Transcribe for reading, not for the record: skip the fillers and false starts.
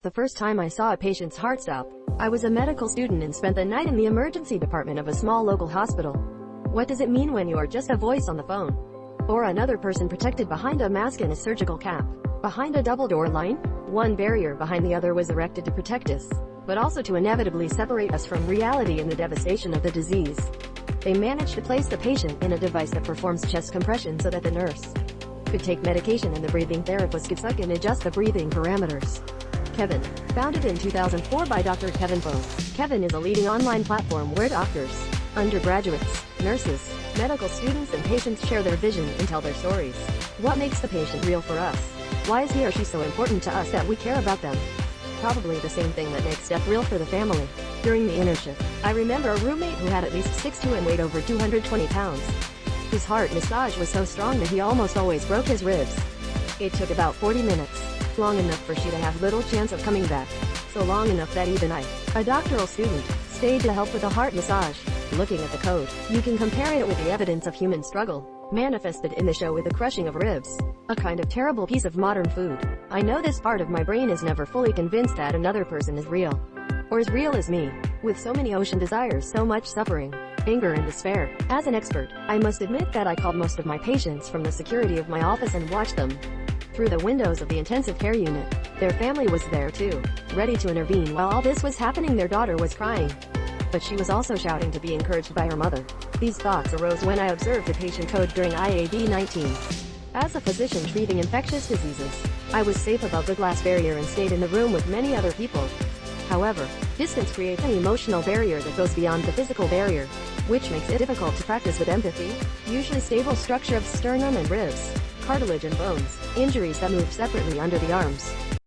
The first time I saw a patient's heart stop, I was a medical student and spent the night in the emergency department of a small local hospital. What does it mean when you are just a voice on the phone? Or another person protected behind a mask and a surgical cap? Behind a double-door line? One barrier behind the other was erected to protect us, but also to inevitably separate us from reality and the devastation of the disease. They managed to place the patient in a device that performs chest compression so that the nurse could take medication and the breathing therapist could suck and adjust the breathing parameters. Kevin. Founded in 2004 by Dr. Kevin Fung. Kevin is a leading online platform where doctors, undergraduates, nurses, medical students and patients share their vision and tell their stories. What makes the patient real for us? Why is he or she so important to us that we care about them? Probably the same thing that makes death real for the family. During the internship, I remember a roommate who had at least 6'2" and weighed over 220 pounds. His heart massage was so strong that he almost always broke his ribs. It took about 40 minutes. Long enough for she to have little chance of coming back. So long enough that even I, a doctoral student, stayed to help with a heart massage. Looking at the code, you can compare it with the evidence of human struggle, manifested in the show with the crushing of ribs. A kind of terrible piece of modern food. I know this part of my brain is never fully convinced that another person is real. Or as real as me. With so many ocean desires, so much suffering, anger and despair. As an expert, I must admit that I called most of my patients from the security of my office and watched them through the windows of the intensive care unit. Their family was there too, ready to intervene. While all this was happening, their daughter was crying, but she was also shouting to be encouraged by her mother. These thoughts arose when I observed the patient code during IAD-19. As a physician treating infectious diseases, I was safe above the glass barrier and stayed in the room with many other people. However, distance creates an emotional barrier that goes beyond the physical barrier, which makes it difficult to practice with empathy. Usually stable structure of sternum and ribs, cartilage and bones, injuries that move separately under the arms.